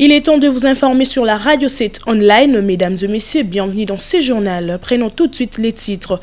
Il est temps de vous informer sur la Radio 7 online. Mesdames et messieurs, bienvenue dans ce journal. Prenons tout de suite les titres.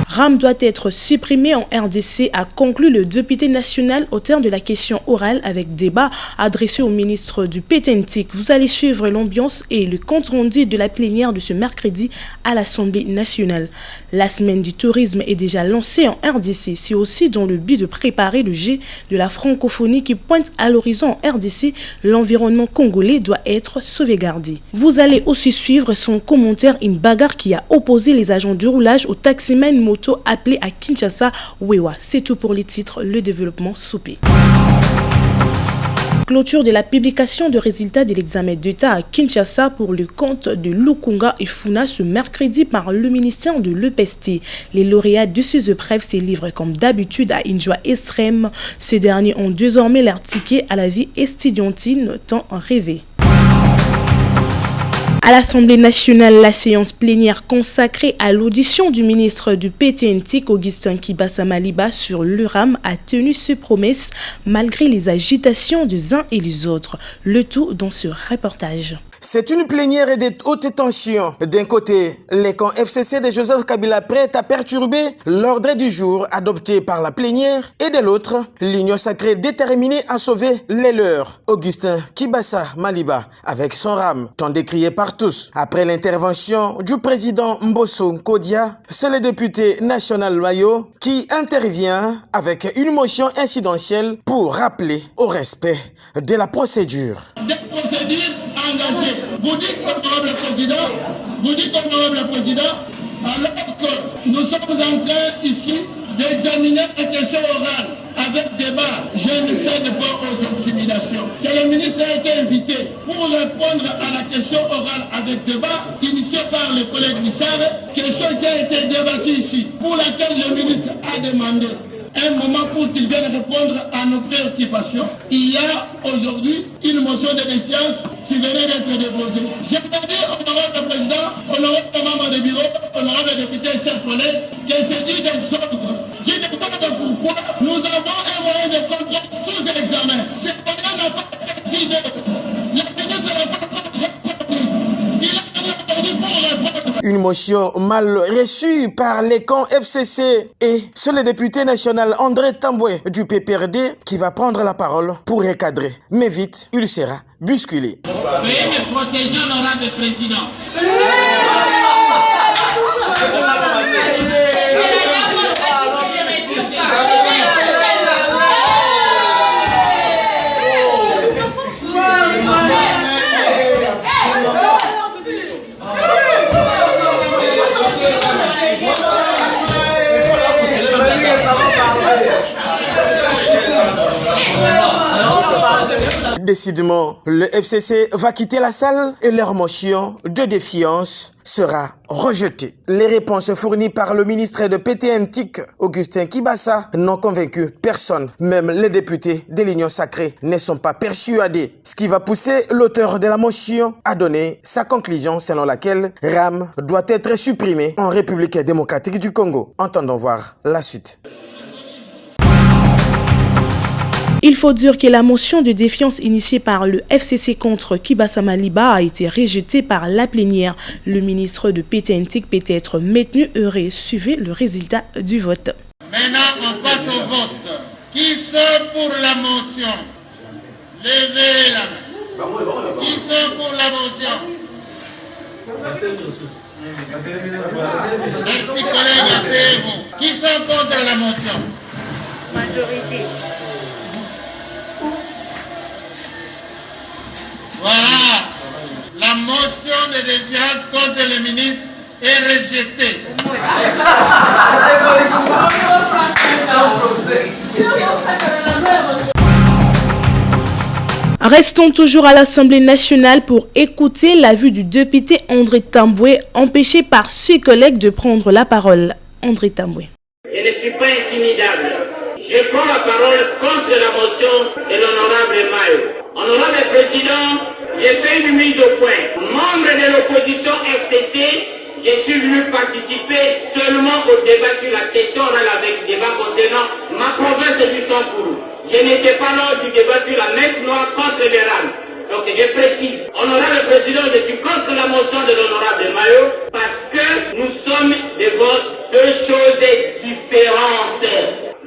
RAM doit être supprimé en RDC, a conclu le député national au terme de la question orale avec débat adressé au ministre du PTNTIC. Vous allez suivre l'ambiance et le compte rendu de la plénière de ce mercredi à l'Assemblée nationale. La semaine du tourisme est déjà lancée en RDC. C'est aussi dans le but de préparer le G de la francophonie qui pointe à l'horizon en RDC. L'environnement congolais doit être sauvegardé. Vous allez aussi suivre son commentaire, une bagarre qui a opposé les agents du roulage aux taximens moto appelé à Kinshasa Wewa. C'est tout pour les titres, le développement soupé. Clôture de la publication de résultats de l'examen d'État à Kinshasa pour le compte de Lukunga et Funa ce mercredi par le ministère de l'EPST. Les lauréats de ces épreuves se livrent comme d'habitude à une joie extrême. Ces derniers ont désormais leur ticket à la vie estudiantine tant rêvée. À l'Assemblée nationale, la séance plénière consacrée à l'audition du ministre du PTNTIC, Augustin Kibasa Maliba, sur l'URAM a tenu ses promesses malgré les agitations des uns et des autres. Le tout dans ce reportage. C'est une plénière et de haute tension. D'un côté, les camps FCC de Joseph Kabila prêts à perturber l'ordre du jour adopté par la plénière et de l'autre, l'Union sacrée déterminée à sauver les leurs. Augustin Kibasa Maliba avec son RAM, tant décrié par tous. Après l'intervention du président Mbosso Kodia, c'est le député national loyaux qui intervient avec une motion incidentielle pour rappeler au respect de la procédure. Vous dites, honorable président, alors que nous sommes en train ici d'examiner la question orale avec débat, je ne cède pas aux intimidations. Que le ministre a été invité pour répondre à la question orale avec débat, initiée par le collègue Missar, question qui a été débattue ici, pour laquelle le ministre a demandé un moment pour qu'il vienne répondre à nos préoccupations. Il y a aujourd'hui une motion de défiance qui venait d'être déposée. Je veux dire, honorable président, honorable membre de bureau, honorable député et chers collègues, que c'est dit des ordres. Je ne sais pas pourquoi nous avons un moyen de contrôle sous examen. C'est moyen n'a pas été dit. La ministre n'a pas répondu. Il a venu aujourd'hui pour répondre. Une motion mal reçue par les camps FCC et c'est le député national André Tamboué du PPRD qui va prendre la parole pour recadrer. Mais vite, il sera bousculé. Veuillez me protéger, honorable président. Décidément, le FCC va quitter la salle et leur motion de défiance sera rejetée. Les réponses fournies par le ministre de PTNTIC, Augustin Kibasa, n'ont convaincu personne. Même les députés de l'Union sacrée ne sont pas persuadés. Ce qui va pousser l'auteur de la motion à donner sa conclusion selon laquelle RAM doit être supprimé en République démocratique du Congo. Entendons voir la suite. Il faut dire que la motion de défiance initiée par le FCC contre Kibasa Maliba a été rejetée par la plénière. Le ministre de PTNTIC peut être maintenu heureux. Suivez le résultat du vote. Maintenant, on passe au vote. Qui sont pour la motion? Levez la main. Qui sont pour la motion? Merci collègues, asseyez-vous. Qui sont contre la motion? Majorité. Voilà, la motion de défiance contre le ministre est rejetée. Restons toujours à l'Assemblée nationale pour écouter l'avis du député André Tamboué, empêché par ses collègues de prendre la parole. André Tamboué. Je ne suis pas intimidable. Je prends la parole contre la motion de l'honorable Mayo. Honorable Président, j'ai fait une mise au point. Membre de l'opposition FCC, Je suis venu participer seulement au débat sur la question orale avec débat concernant ma province du Sampuru. Je n'étais pas lors du débat sur la messe noire contre les rames. Donc je précise, honorable président, je suis contre la motion de l'honorable Mayo parce que nous sommes devant deux choses différentes.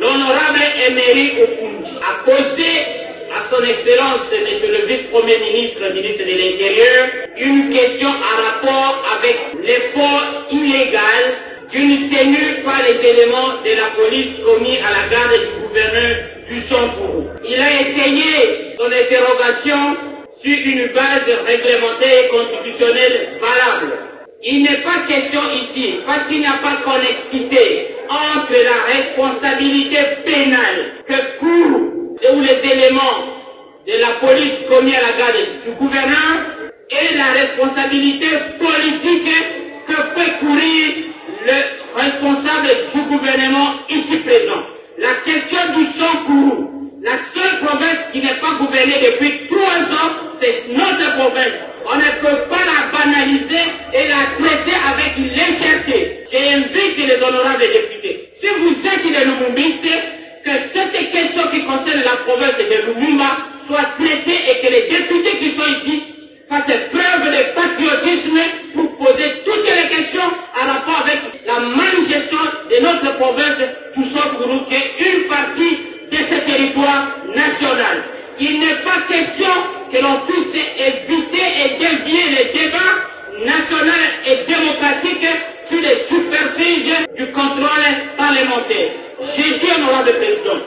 L'honorable Emery Okunji a posé à son excellence, monsieur le vice-premier ministre, ministre de l'Intérieur, une question en rapport avec les ports illégaux d'une tenue par les éléments de la police commis à la garde du gouverneur du Sampuru. Il a étayé son interrogation sur une base réglementaire et constitutionnelle valable. Il n'est pas question ici, parce qu'il n'y a pas de connexité entre la responsabilité pénale que courent ou les éléments de la police commis à la garde du gouverneur et la responsabilité politique que peut courir le responsable du gouvernement ici présent. La question du Sampuru, la seule province qui n'est pas gouvernée depuis 3 ans, c'est notre province. On ne peut pas la banaliser et la traiter avec légèreté. J'invite les honorables députés, si vous êtes des Lumumbistes, que cette question qui concerne la province de Lumumba soit traitée et que les députés qui sont ici fassent preuve de patriotisme pour poser toutes les questions en rapport avec la malgestion de notre province du Sampuru, qui est une partie de ce territoire national. Il n'est pas question que l'on puisse éviter et dévier les débats nationaux et démocratiques sur les superficies du contrôle parlementaire. J'ai dit, honorable président.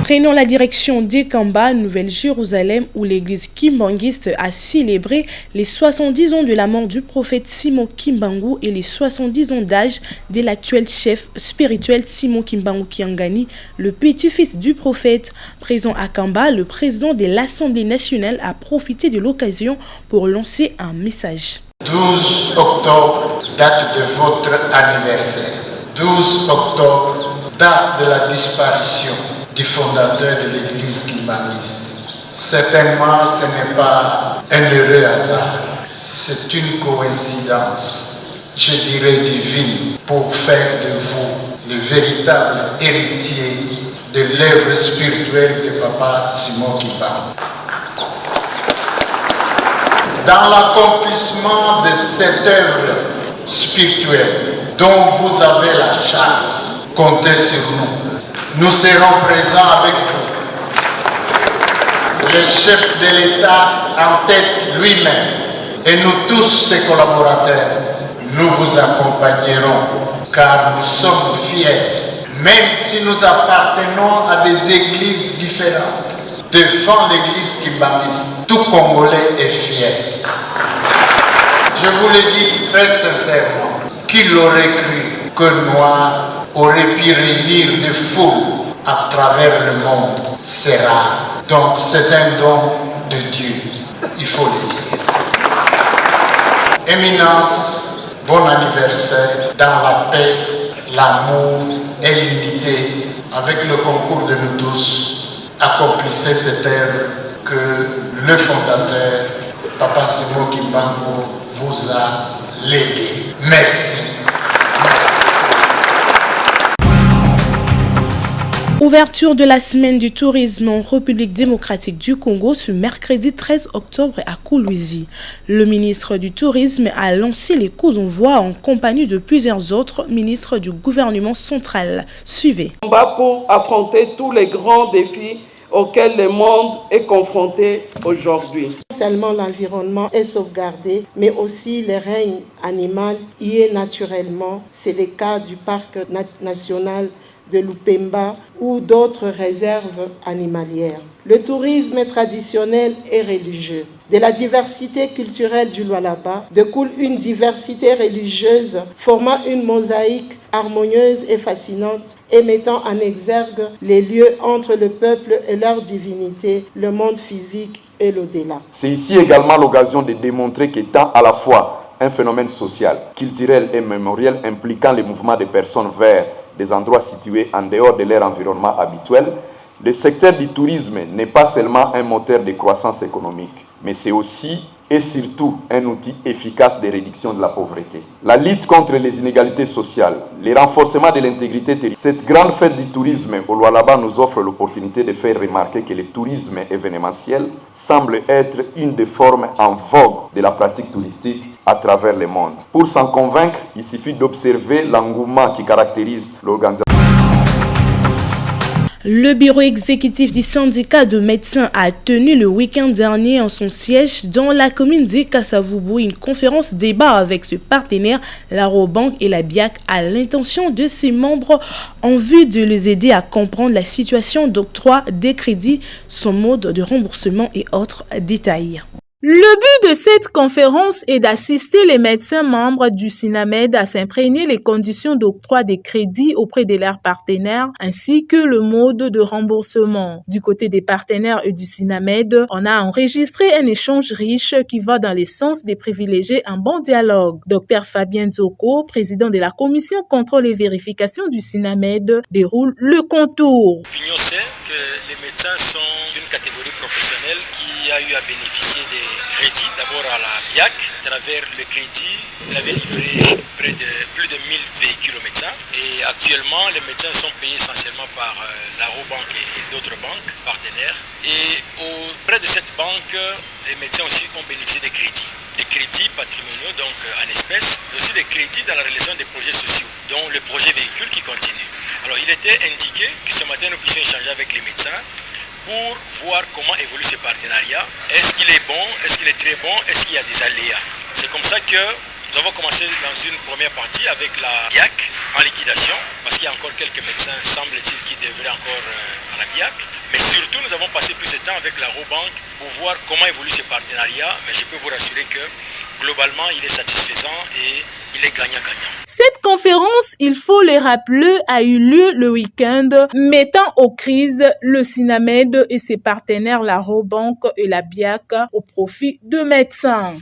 Prenons la direction d'Ekamba, Nouvelle-Jérusalem, où l'église kimbanguiste a célébré les 70 ans de la mort du prophète Simon Kimbangu et les 70 ans d'âge de l'actuel chef spirituel Simon Kimbangu Kiangani, le petit-fils du prophète. Présent à Kamba, le président de l'Assemblée nationale a profité de l'occasion pour lancer un message. 12 octobre, date de votre anniversaire. 12 octobre, date de la disparition du fondateur de l'église kimbanguiste. Certainement, ce n'est pas un heureux hasard, c'est une coïncidence, je dirais divine, pour faire de vous le véritable héritier de l'œuvre spirituelle de Papa Simon Kimbangu. Dans l'accomplissement de cette œuvre spirituelle dont vous avez la charge, comptez sur nous. Nous serons présents avec vous. Le chef de l'État en tête lui-même et nous tous ses collaborateurs, nous vous accompagnerons car nous sommes fiers, même si nous appartenons à des églises différentes. Devant l'église kimbanguiste, tout Congolais est fier. Je vous le dis très sincèrement, qui l'aurait cru que Noir aurait pu réunir des foules à travers le monde, c'est rare. Donc c'est un don de Dieu, il faut le dire. Éminence, bon anniversaire dans la paix, l'amour et l'unité. Avec le concours de nous tous, accomplissez cette œuvre que le fondateur, Papa Simon Kimbangu, vous a léguée. Merci. Ouverture de la semaine du tourisme en République démocratique du Congo ce mercredi 13 octobre à Kolwezi. Le ministre du Tourisme a lancé les coups d'envoi en compagnie de plusieurs autres ministres du gouvernement central. Suivez. Pour affronter tous les grands défis auxquels le monde est confronté aujourd'hui. Non seulement l'environnement est sauvegardé, mais aussi le règne animal y est naturellement. C'est le cas du parc national de Lupemba ou d'autres réserves animalières. Le tourisme traditionnel et religieux. De la diversité culturelle du Lualaba découle une diversité religieuse formant une mosaïque harmonieuse et fascinante et mettant en exergue les lieux entre le peuple et leur divinité, le monde physique et l'au-delà. C'est ici également l'occasion de démontrer qu'étant à la fois un phénomène social, culturel et mémoriel impliquant les mouvements des personnes vers des endroits situés en dehors de leur environnement habituel, le secteur du tourisme n'est pas seulement un moteur de croissance économique, mais c'est aussi et surtout un outil efficace de réduction de la pauvreté. La lutte contre les inégalités sociales, le renforcement de l'intégrité territoriale. Cette grande fête du tourisme au Lualaba nous offre l'opportunité de faire remarquer que le tourisme événementiel semble être une des formes en vogue de la pratique touristique à travers le monde. Pour s'en convaincre, il suffit d'observer l'engouement qui caractérise l'organisation. Le bureau exécutif du syndicat de médecins a tenu le week-end dernier en son siège dans la commune de Kasavubu une conférence débat avec ses partenaires, la Robank et la BIAC, à l'intention de ses membres en vue de les aider à comprendre la situation d'octroi des crédits, son mode de remboursement et autres détails. Le but de cette conférence est d'assister les médecins membres du SINAMED à s'imprégner les conditions d'octroi des crédits auprès de leurs partenaires ainsi que le mode de remboursement. Du côté des partenaires et du SINAMED, on a enregistré un échange riche qui va dans le sens de privilégier un bon dialogue. Dr Fabien Zoko, président de la commission contrôle et vérification du SINAMED, déroule le contour. L'opinion c'est que les médecins sont une catégorie professionnelle qui a eu à bénéficier des crédits, d'abord à la BIAC. À travers le crédit, il avait livré plus de 1000 véhicules aux médecins. Et actuellement, les médecins sont payés essentiellement par la Robank et d'autres banques partenaires. Et auprès de cette banque, les médecins aussi ont bénéficié des crédits. Des crédits patrimoniaux, donc en espèces, mais aussi des crédits dans la réalisation des projets sociaux, dont le projet véhicule qui continue. Alors, il était indiqué que ce matin, nous puissions échanger avec les médecins pour voir comment évolue ce partenariat. Est-ce qu'il est bon? Est-ce qu'il est très bon? Est-ce qu'il y a des aléas? C'est comme ça que nous avons commencé dans une première partie avec la BIAC en liquidation, parce qu'il y a encore quelques médecins, semble-t-il, qui devraient encore à la BIAC. Mais surtout, nous avons passé plus de temps avec la Robank pour voir comment évolue ce partenariat. Mais je peux vous rassurer que globalement, il est satisfaisant et il est gagnant-gagnant. Cette conférence, il faut le rappeler, a eu lieu le week-end, mettant aux crises le SINAMED et ses partenaires, la Robank et la BIAC, au profit de médecins.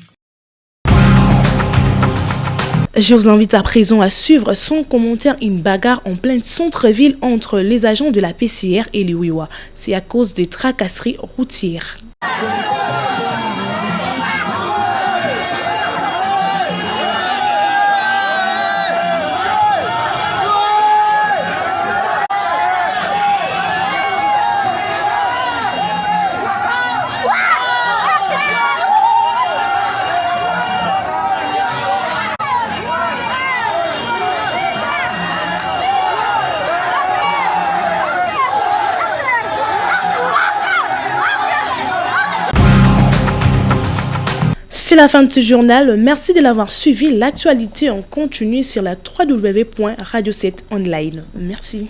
Je vous invite à présent à suivre sans commentaire une bagarre en plein centre-ville entre les agents de la PCR et les Wiwa. C'est à cause des tracasseries routières. C'est la fin de ce journal. Merci de l'avoir suivi. L'actualité en continu sur la www.radio7online. Merci.